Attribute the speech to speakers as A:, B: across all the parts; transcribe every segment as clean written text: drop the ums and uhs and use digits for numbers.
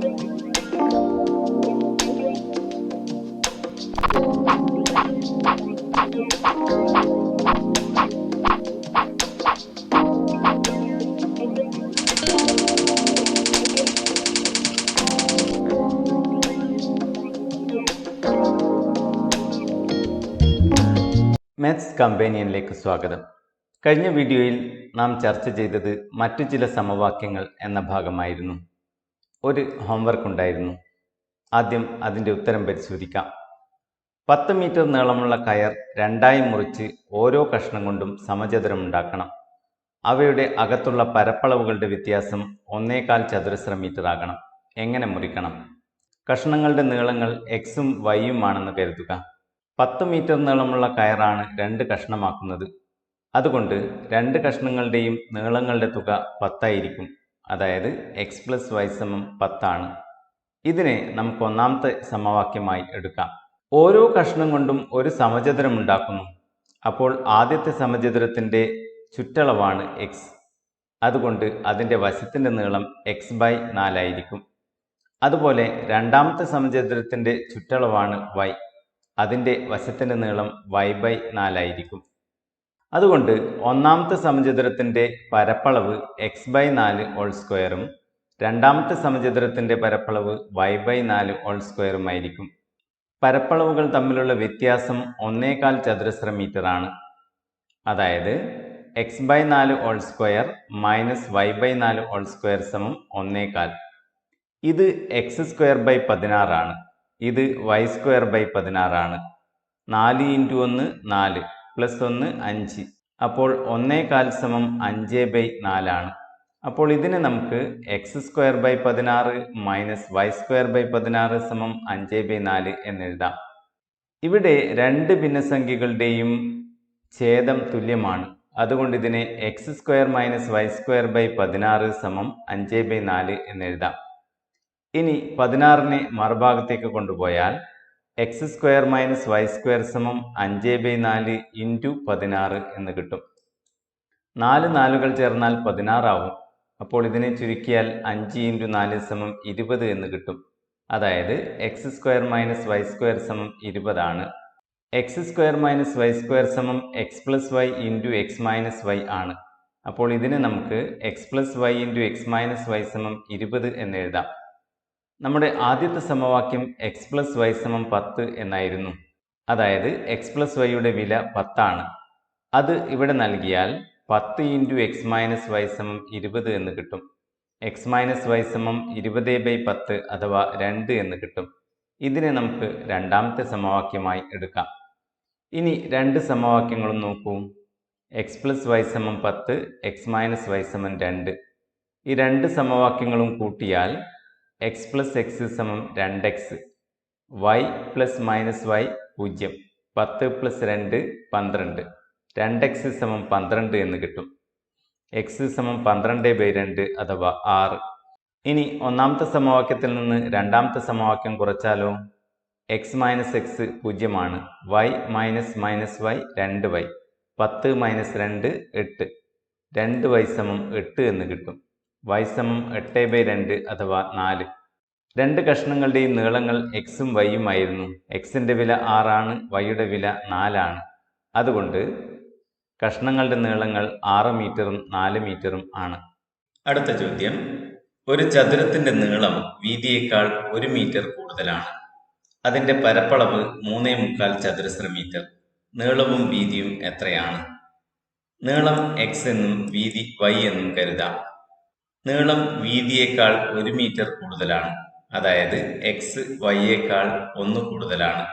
A: Maths കമ്പാനിയനിലേക്ക് സ്വാഗതം. കഴിഞ്ഞ വീഡിയോയിൽ നാം ചർച്ച ചെയ്തത് മറ്റു ചില സമവാക്യങ്ങൾ എന്ന ഭാഗമായിരുന്നു. ഒരു ഹോംവർക്ക് ഉണ്ടായിരുന്നു. ആദ്യം അതിൻ്റെ ഉത്തരം പരിശോധിക്കാം. 10 മീറ്റർ നീളമുള്ള കയർ രണ്ടായി മുറിച്ച് ഓരോ കഷ്ണം കൊണ്ടും സമചതുരം ഉണ്ടാക്കണം. അവയുടെ അകത്തുള്ള പരപ്പളവുകളുടെ വ്യത്യാസം 1/4 ചതുരശ്ര മീറ്റർ ആകണം. എങ്ങനെ മുറിക്കണം? കഷ്ണങ്ങളുടെ നീളങ്ങൾ എക്സും വൈയും ആണെന്ന് കരുതുക. 10 മീറ്റർ നീളമുള്ള കയറാണ് 2 കഷ്ണമാക്കുന്നത്. അതുകൊണ്ട് 2 കഷ്ണങ്ങളുടെയും നീളങ്ങളുടെ തുക 10 ആയിരിക്കും. അതായത് എക്സ് പ്ലസ് വൈ സമം 10 ആണ്. ഇതിനെ നമുക്ക് ഒന്നാമത്തെ സമവാക്യമായി എടുക്കാം. ഓരോ കഷ്ണം കൊണ്ടും ഒരു സമചതുരം ഉണ്ടാക്കുന്നു. അപ്പോൾ ആദ്യത്തെ സമചതുരത്തിൻ്റെ ചുറ്റളവാണ് എക്സ്. അതുകൊണ്ട് അതിൻ്റെ വശത്തിൻ്റെ നീളം x/4 ആയിരിക്കും. അതുപോലെ രണ്ടാമത്തെ സമചതുരത്തിൻ്റെ ചുറ്റളവാണ് വൈ. അതിൻ്റെ വശത്തിൻ്റെ നീളം y/4 ആയിരിക്കും. അതുകൊണ്ട് ഒന്നാമത്തെ സമചതുരത്തിൻ്റെ പരപ്പളവ് x/4 ഹോൾ സ്ക്വയറും രണ്ടാമത്തെ സമചതുരത്തിൻ്റെ പരപ്പളവ് y/4 ആയിരിക്കും. പരപ്പളവുകൾ തമ്മിലുള്ള വ്യത്യാസം 1/4 ചതുരശ്ര മീറ്റർ ആണ്. അതായത് x/4 whole square minus y/4 whole square സമം 1/4. ഇത് x²/16 ആണ്. ഇത് y²/16 ആണ്. 4 × 1 4 പ്ലസ് 1 5. അപ്പോൾ 1/4 സമം 5/4 ആണ്. അപ്പോൾ ഇതിനെ നമുക്ക് x²/16 മൈനസ് y²/16 സമം 5/4 എന്നെഴുതാം. ഇവിടെ രണ്ട് ഭിന്നസംഖ്യകളുടെയും ഛേദം തുല്യമാണ്. അതുകൊണ്ട് ഇതിനെ x² മൈനസ് y²/16 സമം 5/4 എന്നെഴുതാം. ഇനി 16നെ മറുഭാഗത്തേക്ക് കൊണ്ടുപോയാൽ x² മൈനസ് y² സമം 5/4 × 16 എന്ന് കിട്ടും. 4 നാലുകൾ ചേർന്നാൽ 16 ആവും. അപ്പോൾ ഇതിനെ ചുരുക്കിയാൽ 5 × 4 സമം 20 എന്ന് കിട്ടും. അതായത് x² മൈനസ് y² സമം 20 ആണ്. x² മൈനസ് y² സമം x plus y × x minus y ആണ്. അപ്പോൾ ഇതിനെ നമുക്ക് x plus y × x minus y സമം 20 എന്നെഴുതാം. നമ്മുടെ ആദ്യത്തെ സമവാക്യം x പ്ലസ് വൈ സമം 10 എന്നായിരുന്നു. അതായത് x പ്ലസ് വൈയുടെ വില 10 ആണ്. അത് ഇവിടെ നൽകിയാൽ 10 × x മൈനസ് വൈ സമം 20 എന്ന് കിട്ടും. x മൈനസ് വൈ സമം 20/10 അഥവാ 2 എന്ന് കിട്ടും. ഇതിനെ നമുക്ക് രണ്ടാമത്തെ സമവാക്യമായി എടുക്കാം. ഇനി രണ്ട് സമവാക്യങ്ങളും നോക്കൂ. x പ്ലസ് വൈ സമം 10, x മൈനസ് വൈ സമം 2. ഈ രണ്ട് സമവാക്യങ്ങളും കൂട്ടിയാൽ x പ്ലസ് എക്സ് സമം 2x, y plus minus y 0, 10 പ്ലസ് 2 12, 2x സമം 12 എന്ന് കിട്ടും. x സമം 12/2 അഥവാ 6. ഇനി ഒന്നാമത്തെ സമവാക്യത്തിൽ നിന്ന് രണ്ടാമത്തെ സമവാക്യം കുറച്ചാലോ? x മൈനസ് എക്സ് 0 ആണ്. y minus minus y 2y, 10 മൈനസ് 2 8, 2y സമം 8 എന്ന് കിട്ടും. y സമം 8/2 അഥവാ 4. രണ്ട് കഷ്ണങ്ങളുടെയും നീളങ്ങൾ എക്സും വൈയും ആയിരുന്നു. എക്സിൻ്റെ വില 6 ആണ്, വൈയുടെ വില 4 ആണ്. അതുകൊണ്ട് കഷ്ണങ്ങളുടെ നീളങ്ങൾ 6 മീറ്ററും 4 മീറ്ററും ആണ്. അടുത്ത ചോദ്യം. ഒരു ചതുരത്തിൻ്റെ നീളം വീതിയേക്കാൾ 1 മീറ്റർ കൂടുതലാണ്. അതിൻ്റെ പരപ്പളവ് 3/4 ചതുരശ്ര മീറ്റർ. നീളവും വീതിയും എത്രയാണ്? നീളം എക്സ് എന്നും വീതി വൈ എന്നും കരുതാം. നീളം വീതിയേക്കാൾ 1 മീറ്റർ കൂടുതലാണ്. അതായത് എക്സ് വൈയേക്കാൾ 1 കൂടുതലാണ്.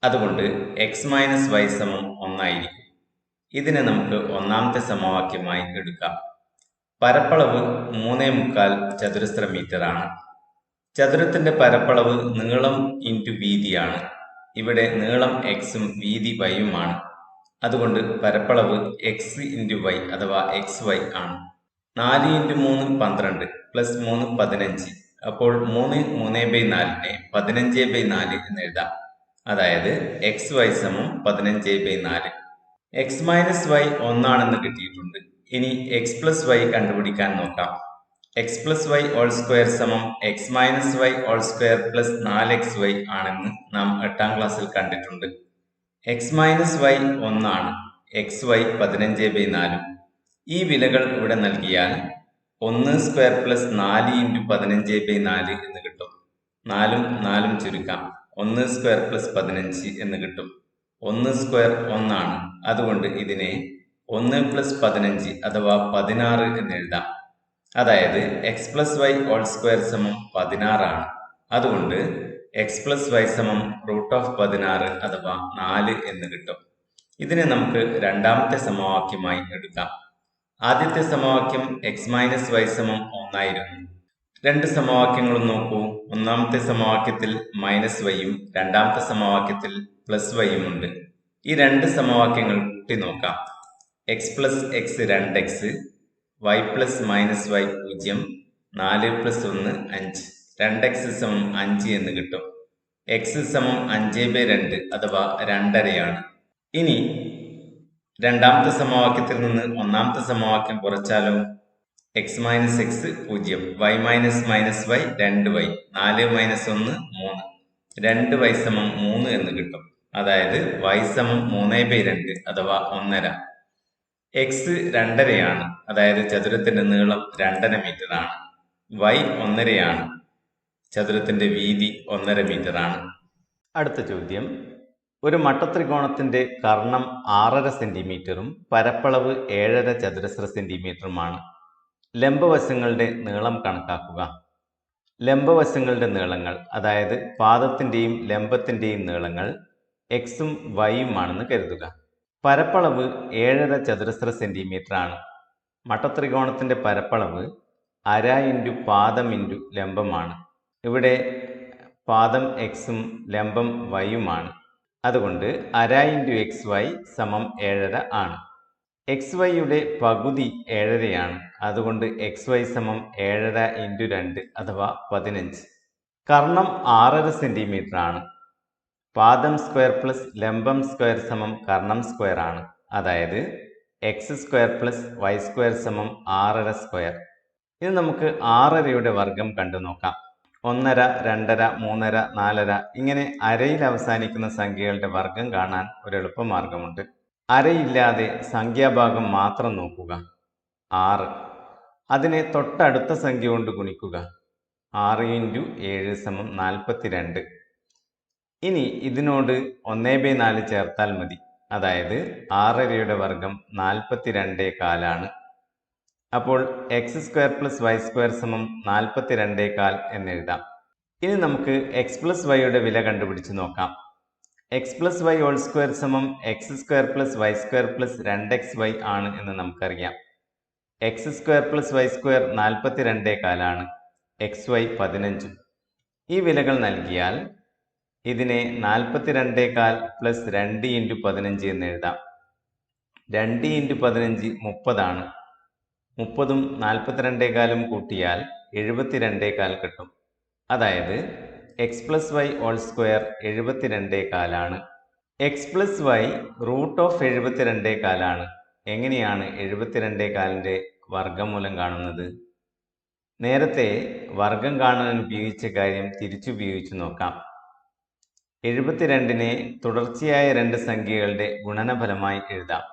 A: അതുകൊണ്ട് എക്സ് മൈനസ് വൈ സമം 1 ആയിരിക്കും. ഇതിനെ നമുക്ക് ഒന്നാമത്തെ സമവാക്യമായി എടുക്കാം. പരപ്പളവ് 3/4 ചതുരശ്ര മീറ്റർ ആണ്. ചതുരത്തിന്റെ പരപ്പളവ് നീളം × വീതിയാണ്. ഇവിടെ നീളം എക്സും വീതി വൈയുമാണ്. അതുകൊണ്ട് പരപ്പളവ് എക്സ് × വൈ അഥവാ XY ആണ്. 4 × 3 12 പ്ലസ് 3 15. അപ്പോൾ 3 3/4നെ 15/4 എന്ന് എഴുതാം. അതായത് XY സമം 15/4. x മൈനസ് വൈ 1 ആണെന്ന് കിട്ടിയിട്ടുണ്ട്. ഇനി x പ്ലസ് വൈ കണ്ടുപിടിക്കാൻ നോക്കാം. X plus y whole square സമം x minus y whole square plus 4xy ആണെന്ന് നാം 8ാം ക്ലാസ്സിൽ കണ്ടിട്ടുണ്ട്. എക്സ് മൈനസ് വൈ 1 ആണ്, എക്സ് വൈ 15/4. ഈ വിലകൾ ഇവിടെ നൽകിയാൽ 1 സ്ക്വയർ പ്ലസ് 4 × 15/4 എന്ന് കിട്ടും. 4ഉം 4ഉം ചുരുക്കാം, 1 സ്ക്വയർ പ്ലസ് 15 എന്ന് കിട്ടും. 1 സ്ക്വയർ 1 ആണ്, അതുകൊണ്ട് ഇതിനെ 1 പ്ലസ് 15 അഥവാ 16 എന്ന് എഴുതാം. അതായത് x plus y whole square സമം 16 ആണ്. അതുകൊണ്ട് എക്സ് പ്ലസ് വൈ സമം √16 അഥവാ 4 എന്ന് കിട്ടും. ഇതിനെ നമുക്ക് രണ്ടാമത്തെ സമവാക്യമായി എടുക്കാം. ആദ്യത്തെ സമവാക്യം എക്സ് മൈനസ് വൈ സമം 1 ആയിരുന്നു. രണ്ട് സമവാക്യങ്ങളും നോക്കൂ. ഒന്നാമത്തെ സമവാക്യത്തിൽ മൈനസ് വൈയും രണ്ടാമത്തെ സമവാക്യത്തിൽ പ്ലസ് വൈയും ഉണ്ട്. ഈ രണ്ട് സമവാക്യങ്ങൾ കൂട്ടി നോക്കാം. X plus x 2x, y plus minus y 0, 4 പ്ലസ് 1 5, 2x സമം 5 എന്ന് കിട്ടും. എക്സ് സമം 5/2 അഥവാ 2.5 ഇനി രണ്ടാമത്തെ സമവാക്യത്തിൽ നിന്ന് ഒന്നാമത്തെ സമവാക്യം കുറച്ചാലോ? X minus x 0, y minus minus y 2y, 4 minus 1 3, 2y സമം 3 എന്ന് കിട്ടും. അതായത് y സമം 3/2 അഥവാ 1.5. എക്സ് 2.5 അതായത് ചതുരത്തിന്റെ നീളം 2.5 മീറ്റർ ആണ്. y 1.5 ചതുരത്തിന്റെ വീതി 1.5 മീറ്റർ ആണ്. അടുത്ത ചോദ്യം, ഒരു മട്ടത്രികോണത്തിന്റെ കർണം 6.5 സെന്റിമീറ്ററും പരപ്പളവ് 7.5 ചതുരശ്ര സെന്റിമീറ്ററുമാണ്. ലംബവശങ്ങളുടെ നീളം കണക്കാക്കുക. ലംബവശങ്ങളുടെ നീളങ്ങൾ, അതായത് പാദത്തിന്റെയും ലംബത്തിന്റെയും നീളങ്ങൾ എക്സും വൈയും ആണെന്ന് കരുതുക. പരപ്പളവ് 7.5 ചതുരശ്ര സെന്റിമീറ്റർ ആണ്. മട്ടത്രികോണത്തിന്റെ പരപ്പളവ് 1/2 × പാദം × ലംബമാണ്. ഇവിടെ പാദം എക്സും ലംബം വൈയുമാണ്. അതുകൊണ്ട് 1/2 × xy സമം 7.5 ആണ്. എക്സ് വൈയുടെ പകുതി 7.5 അതുകൊണ്ട് xy സമം 7.5 × 2 അഥവാ 15. കർണം 6.5 സെന്റിമീറ്റർ ആണ്. പാദം സ്ക്വയർ പ്ലസ് ലംബം സ്ക്വയർ സമം കർണം സ്ക്വയർ ആണ്. അതായത് x square plus y square സമം 6.5 സ്ക്വയർ. ഇത് നമുക്ക് 6.5യുടെ വർഗം കണ്ടു നോക്കാം. 1.5, 2.5, 3.5, 4.5 ഇങ്ങനെ അരയിൽ അവസാനിക്കുന്ന സംഖ്യകളുടെ വർഗം കാണാൻ ഒരു എളുപ്പമാർഗമുണ്ട്. അരയില്ലാതെ സംഖ്യാഭാഗം മാത്രം നോക്കുക. 6. അതിനെ തൊട്ടടുത്ത സംഖ്യ കൊണ്ട് ഗുണിക്കുക. 6 × 7 സമം 42. ഇനി ഇതിനോട് 1/4 ചേർത്താൽ മതി. അതായത് 6.5യുടെ വർഗം 42.25 അപ്പോൾ x square plus y square സമം 42.25 എന്നെഴുതാം. ഇനി നമുക്ക് എക്സ് പ്ലസ് വൈയുടെ വില കണ്ടുപിടിച്ച് നോക്കാം. X plus y whole square സമം x square plus y square plus 2xy ആണ് എന്ന് നമുക്കറിയാം. X square plus y square 42.25 xy 15. ഈ വിലകൾ നൽകിയാൽ ഇതിനെ 42.25 പ്ലസ് 2 × 15 എന്ന് എഴുതാം. 2 × 15 30 30ഉം 42.25ഉം കൂട്ടിയാൽ 72.25 കിട്ടും. അതായത് x plus y whole square 72.25 x plus y √72.25 എങ്ങനെയാണ് 72.25ന്റെ വർഗ്ഗമൂലം കാണുന്നത്? നേരത്തെ വർഗം കാണാൻ ഉപയോഗിച്ച കാര്യം തിരിച്ചുപയോഗിച്ച് നോക്കാം. 72നെ തുടർച്ചയായ രണ്ട് സംഖ്യകളുടെ ഗുണനഫലമായി എഴുതാം.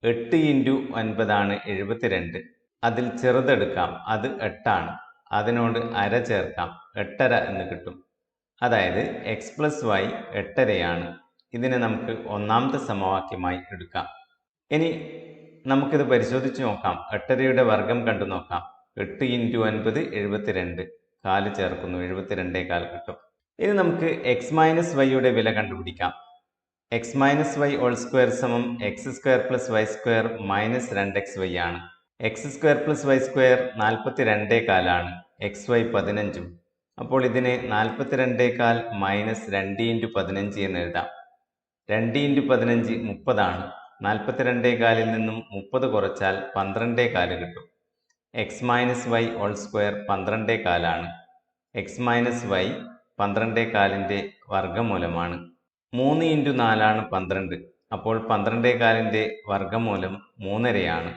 A: 8 × 9 72. അതിൽ ചെറുതെടുക്കാം, അത് 8 അതിനോട് അര ചേർക്കാം, 8.5 എന്ന് കിട്ടും. അതായത് എക്സ് പ്ലസ് വൈ 8.5 ഇതിനെ നമുക്ക് ഒന്നാമത്തെ സമവാക്യമായി എടുക്കാം. ഇനി നമുക്കിത് പരിശോധിച്ച് നോക്കാം. 8.5യുടെ വർഗം കണ്ടു നോക്കാം. 8 × 9 72, 4 ചേർക്കുന്നു, 72.25 കിട്ടും. ഇനി നമുക്ക് എക്സ് മൈനസ് വൈയുടെ വില കണ്ടുപിടിക്കാം. X minus y whole square സമം x square plus y square minus 2xy ആണ്. X square plus y square 42.25 xy 15. അപ്പോൾ ഇതിനെ 42.25 മൈനസ് 2 × 15 എന്ന് എഴുതാം. 2 × 15 30 42.25 നിന്നും 30 കുറച്ചാൽ 12.25 കിട്ടും. X minus y whole square 12.25 x minus y 12.25ന്റെ വർഗ്ഗമൂലമാണ്. 3 × 4 12. അപ്പോൾ 12.25ന്റെ വർഗ്ഗമൂലം 3.5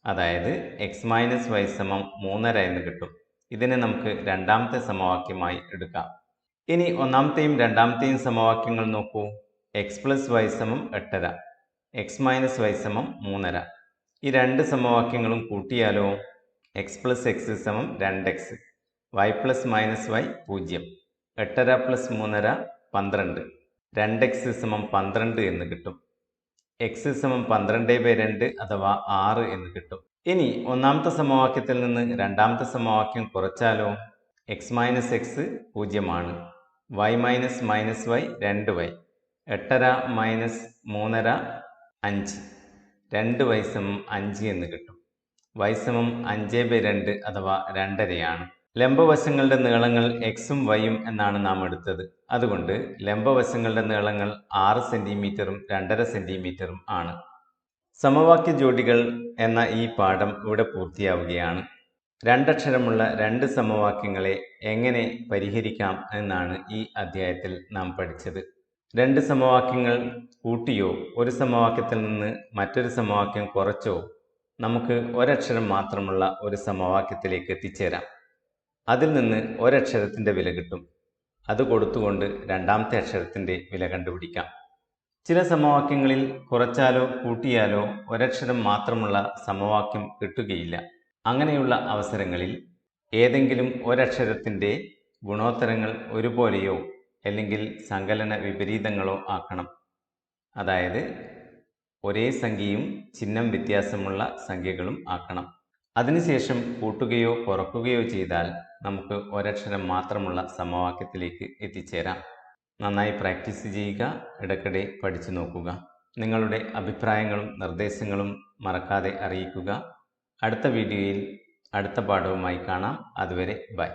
A: അതായത് എക്സ് മൈനസ് വൈ സമം 3.5 എന്ന് കിട്ടും. ഇതിനെ നമുക്ക് രണ്ടാമത്തെ സമവാക്യമായി എടുക്കാം. ഇനി ഒന്നാമത്തെയും രണ്ടാമത്തെയും സമവാക്യങ്ങൾ നോക്കൂ. എക്സ് പ്ലസ് വൈ സമം 8.5, എക്സ് മൈനസ് വൈ സമം 3.5. ഈ രണ്ട് സമവാക്യങ്ങളും കൂട്ടിയാലോ എക്സ് പ്ലസ് എക്സ് സമം 2x, y plus minus y 0, 8.5 plus 3.5 12, 2x സമം 12 എന്ന് കിട്ടും. എക്സ് സമം 12/2 അഥവാ 6 എന്ന് കിട്ടും. ഇനി ഒന്നാമത്തെ സമവാക്യത്തിൽ നിന്ന് രണ്ടാമത്തെ സമവാക്യം കുറച്ചാലോ x minus x 0 y minus minus y 2y, 8.5 minus 3.5 5, 2y സമം 5 എന്ന് കിട്ടും. y സമം 5/2 അഥവാ 2.5 ലംബവശങ്ങളുടെ നീളങ്ങൾ എക്സും വൈയും എന്നാണ് നാം എടുത്തത്. അതുകൊണ്ട് ലംബവശങ്ങളുടെ നീളങ്ങൾ 6 സെന്റിമീറ്ററും 2.5 സെന്റിമീറ്ററും ആണ്. സമവാക്യ ജോഡികൾ എന്ന ഈ പാഠം ഇവിടെ പൂർത്തിയാവുകയാണ്. രണ്ടക്ഷരമുള്ള രണ്ട് സമവാക്യങ്ങളെ എങ്ങനെ പരിഹരിക്കാം എന്നാണ് ഈ അധ്യായത്തിൽ നാം പഠിച്ചത്. രണ്ട് സമവാക്യങ്ങൾ കൂട്ടിയോ ഒരു സമവാക്യത്തിൽ നിന്ന് മറ്റൊരു സമവാക്യം കുറച്ചോ നമുക്ക് ഒരക്ഷരം മാത്രമുള്ള ഒരു സമവാക്യത്തിലേക്ക് എത്തിച്ചേരാം. അതിൽ നിന്ന് ഒരക്ഷരത്തിൻ്റെ വില കിട്ടും. അത് കൊടുത്തുകൊണ്ട് രണ്ടാമത്തെ അക്ഷരത്തിൻ്റെ വില കണ്ടുപിടിക്കാം. ചില സമവാക്യങ്ങളിൽ കുറച്ചാലോ കൂട്ടിയാലോ ഒരക്ഷരം മാത്രമുള്ള സമവാക്യം കിട്ടുകയില്ല. അങ്ങനെയുള്ള അവസരങ്ങളിൽ ഏതെങ്കിലും ഒരക്ഷരത്തിൻ്റെ ഗുണോത്തരങ്ങൾ ഒരുപോലെയോ അല്ലെങ്കിൽ സങ്കലന വിപരീതങ്ങളോ ആക്കണം. അതായത് ഒരേ സംഖ്യയും ചിഹ്നം വ്യത്യാസമുള്ള സംഖ്യകളും ആക്കണം. അതിനുശേഷം കൂട്ടുകയോ കുറക്കുകയോ ചെയ്താൽ നമുക്ക് ഒരക്ഷരം മാത്രമുള്ള സമവാക്യത്തിലേക്ക് എത്തിച്ചേരാം. നന്നായി പ്രാക്ടീസ് ചെയ്യുക, ഇടയ്ക്കിടെ പഠിച്ചു നോക്കുക. നിങ്ങളുടെ അഭിപ്രായങ്ങളും നിർദ്ദേശങ്ങളും മറക്കാതെ അറിയിക്കുക. അടുത്ത വീഡിയോയിൽ അടുത്ത പാഠവുമായി കാണാം. അതുവരെ ബൈ.